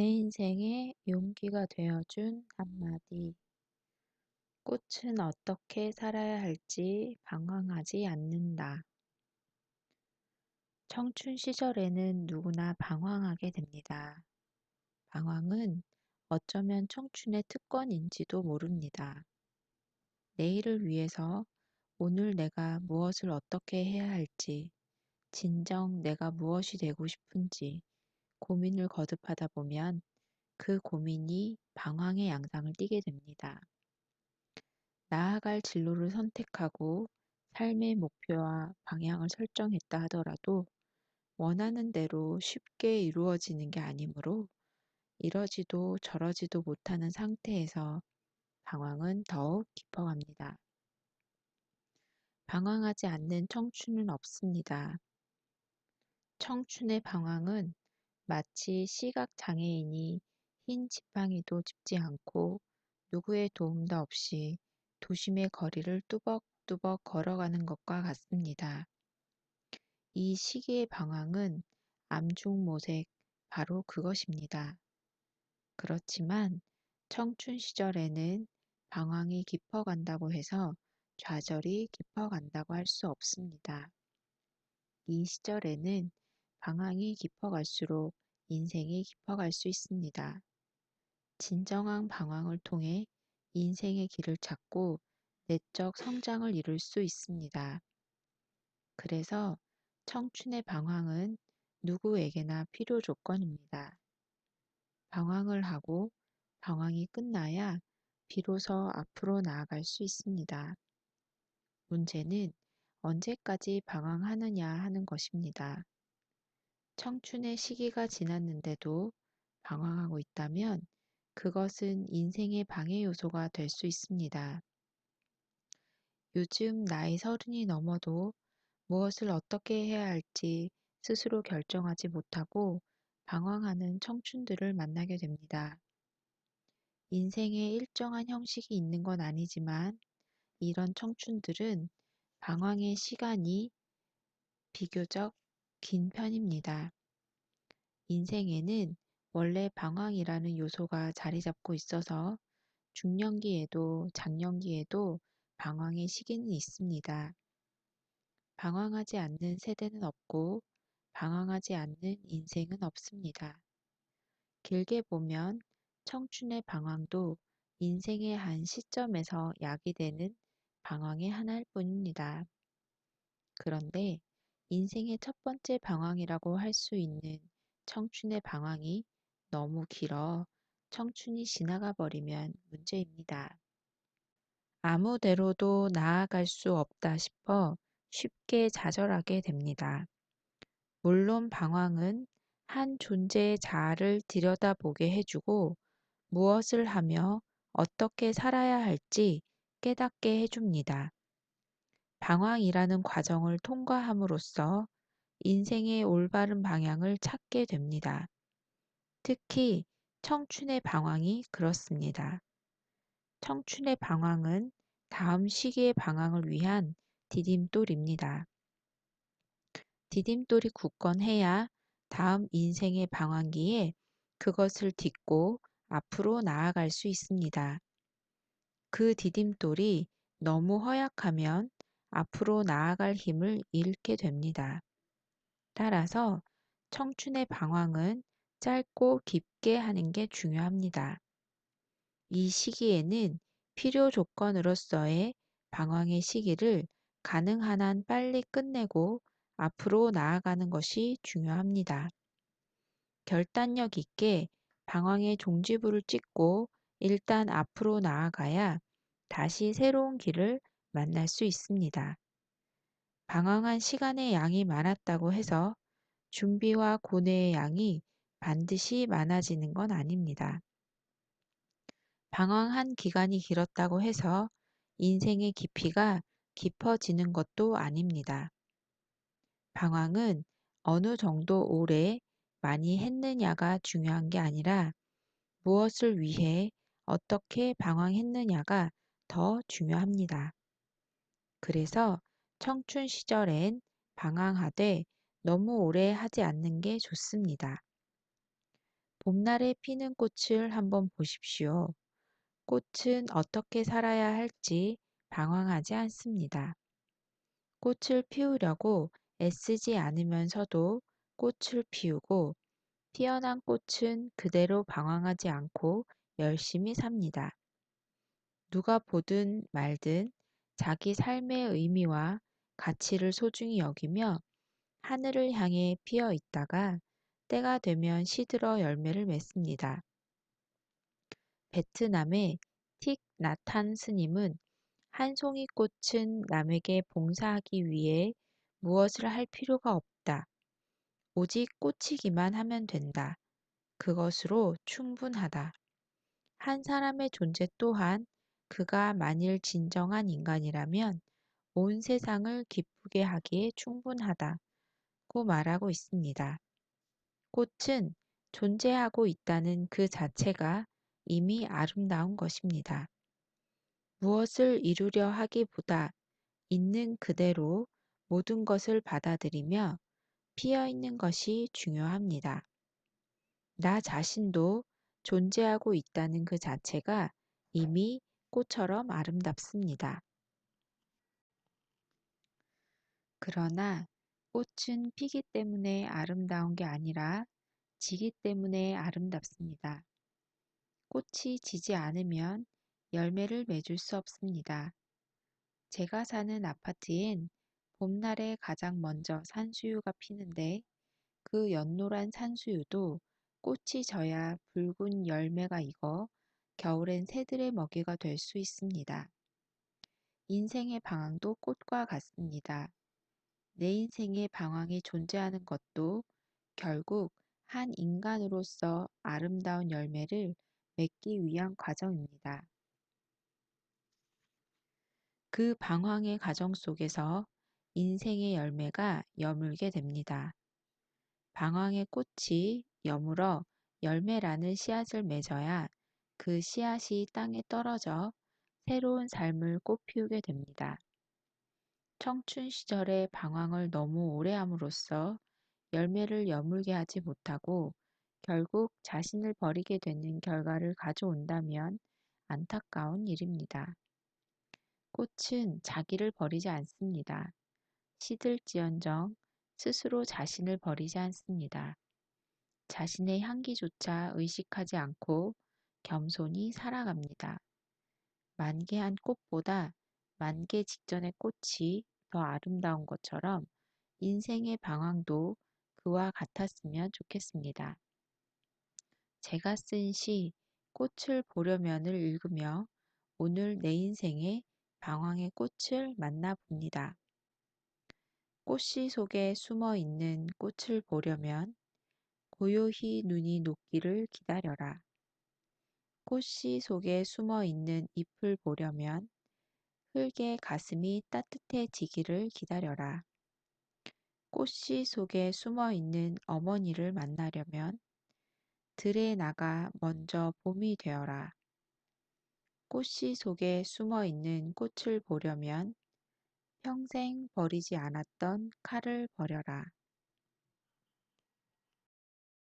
내 인생에 용기가 되어준 한마디. 꽃은 어떻게 살아야 할지 방황하지 않는다. 청춘 시절에는 누구나 방황하게 됩니다. 방황은 어쩌면 청춘의 특권인지도 모릅니다. 내일을 위해서 오늘 내가 무엇을 어떻게 해야 할지, 진정 내가 무엇이 되고 싶은지 고민을 거듭하다 보면 그 고민이 방황의 양상을 띠게 됩니다. 나아갈 진로를 선택하고 삶의 목표와 방향을 설정했다 하더라도 원하는 대로 쉽게 이루어지는 게 아니므로 이러지도 저러지도 못하는 상태에서 방황은 더욱 깊어갑니다. 방황하지 않는 청춘은 없습니다. 청춘의 방황은 마치 시각장애인이 흰 지팡이도 짚지 않고 누구의 도움도 없이 도심의 거리를 뚜벅뚜벅 걸어가는 것과 같습니다. 이 시기의 방황은 암중모색 바로 그것입니다. 그렇지만 청춘 시절에는 방황이 깊어간다고 해서 좌절이 깊어간다고 할 수 없습니다. 이 시절에는 방황이 깊어갈수록 인생이 깊어갈 수 있습니다. 진정한 방황을 통해 인생의 길을 찾고 내적 성장을 이룰 수 있습니다. 그래서 청춘의 방황은 누구에게나 필요 조건입니다. 방황을 하고 방황이 끝나야 비로소 앞으로 나아갈 수 있습니다. 문제는 언제까지 방황하느냐 하는 것입니다. 청춘의 시기가 지났는데도 방황하고 있다면 그것은 인생의 방해 요소가 될 수 있습니다. 요즘 나이 30이 넘어도 무엇을 어떻게 해야 할지 스스로 결정하지 못하고 방황하는 청춘들을 만나게 됩니다. 인생에 일정한 형식이 있는 건 아니지만 이런 청춘들은 방황의 시간이 비교적 긴 편입니다. 인생에는 원래 방황이라는 요소가 자리 잡고 있어서 중년기에도 장년기에도 방황의 시기는 있습니다. 방황하지 않는 세대는 없고 방황하지 않는 인생은 없습니다. 길게 보면 청춘의 방황도 인생의 한 시점에서 야기되는 방황의 하나일 뿐입니다. 그런데 인생의 첫 번째 방황이라고 할 수 있는 청춘의 방황이 너무 길어 청춘이 지나가 버리면 문제입니다. 아무데로도 나아갈 수 없다 싶어 쉽게 좌절하게 됩니다. 물론 방황은 한 존재의 자아를 들여다보게 해주고 무엇을 하며 어떻게 살아야 할지 깨닫게 해줍니다. 방황이라는 과정을 통과함으로써 인생의 올바른 방향을 찾게 됩니다. 특히 청춘의 방황이 그렇습니다. 청춘의 방황은 다음 시기의 방황을 위한 디딤돌입니다. 디딤돌이 굳건해야 다음 인생의 방황기에 그것을 딛고 앞으로 나아갈 수 있습니다. 그 디딤돌이 너무 허약하면 앞으로 나아갈 힘을 잃게 됩니다. 따라서 청춘의 방황은 짧고 깊게 하는 게 중요합니다. 이 시기에는 필요 조건으로서의 방황의 시기를 가능한 한 빨리 끝내고 앞으로 나아가는 것이 중요합니다. 결단력 있게 방황의 종지부를 찍고 일단 앞으로 나아가야 다시 새로운 길을 만날 수 있습니다. 방황한 시간의 양이 많았다고 해서 준비와 고뇌의 양이 반드시 많아지는 건 아닙니다. 방황한 기간이 길었다고 해서 인생의 깊이가 깊어지는 것도 아닙니다. 방황은 어느 정도 오래 많이 했느냐가 중요한 게 아니라 무엇을 위해 어떻게 방황했느냐가 더 중요합니다. 그래서 청춘 시절엔 방황하되 너무 오래 하지 않는 게 좋습니다. 봄날에 피는 꽃을 한번 보십시오. 꽃은 어떻게 살아야 할지 방황하지 않습니다. 꽃을 피우려고 애쓰지 않으면서도 꽃을 피우고 피어난 꽃은 그대로 방황하지 않고 열심히 삽니다. 누가 보든 말든 자기 삶의 의미와 가치를 소중히 여기며 하늘을 향해 피어 있다가 때가 되면 시들어 열매를 맺습니다. 베트남의 틱 나탄 스님은 한 송이 꽃은 남에게 봉사하기 위해 무엇을 할 필요가 없다. 오직 꽂히기만 하면 된다. 그것으로 충분하다. 한 사람의 존재 또한 그가 만일 진정한 인간이라면 온 세상을 기쁘게 하기에 충분하다고 말하고 있습니다. 꽃은 존재하고 있다는 그 자체가 이미 아름다운 것입니다. 무엇을 이루려 하기보다 있는 그대로 모든 것을 받아들이며 피어 있는 것이 중요합니다. 나 자신도 존재하고 있다는 그 자체가 이미 꽃처럼 아름답습니다. 그러나 꽃은 피기 때문에 아름다운 게 아니라 지기 때문에 아름답습니다. 꽃이 지지 않으면 열매를 맺을 수 없습니다. 제가 사는 아파트엔 봄날에 가장 먼저 산수유가 피는데 그 연노란 산수유도 꽃이 져야 붉은 열매가 익어 겨울엔 새들의 먹이가 될 수 있습니다. 인생의 방황도 꽃과 같습니다. 내 인생의 방황이 존재하는 것도 결국 한 인간으로서 아름다운 열매를 맺기 위한 과정입니다. 그 방황의 과정 속에서 인생의 열매가 여물게 됩니다. 방황의 꽃이 여물어 열매라는 씨앗을 맺어야 그 씨앗이 땅에 떨어져 새로운 삶을 꽃피우게 됩니다. 청춘 시절의 방황을 너무 오래 함으로써 열매를 여물게 하지 못하고 결국 자신을 버리게 되는 결과를 가져온다면 안타까운 일입니다. 꽃은 자기를 버리지 않습니다. 시들지언정 스스로 자신을 버리지 않습니다. 자신의 향기조차 의식하지 않고 겸손히 살아갑니다. 만개한 꽃보다 만개 직전의 꽃이 더 아름다운 것처럼 인생의 방황도 그와 같았으면 좋겠습니다. 제가 쓴 시 꽃을 보려면을 읽으며 오늘 내 인생의 방황의 꽃을 만나봅니다. 꽃씨 속에 숨어 있는 꽃을 보려면 고요히 눈이 녹기를 기다려라. 꽃씨 속에 숨어 있는 잎을 보려면 흙의 가슴이 따뜻해지기를 기다려라. 꽃씨 속에 숨어 있는 어머니를 만나려면 들에 나가 먼저 봄이 되어라. 꽃씨 속에 숨어 있는 꽃을 보려면 평생 버리지 않았던 칼을 버려라.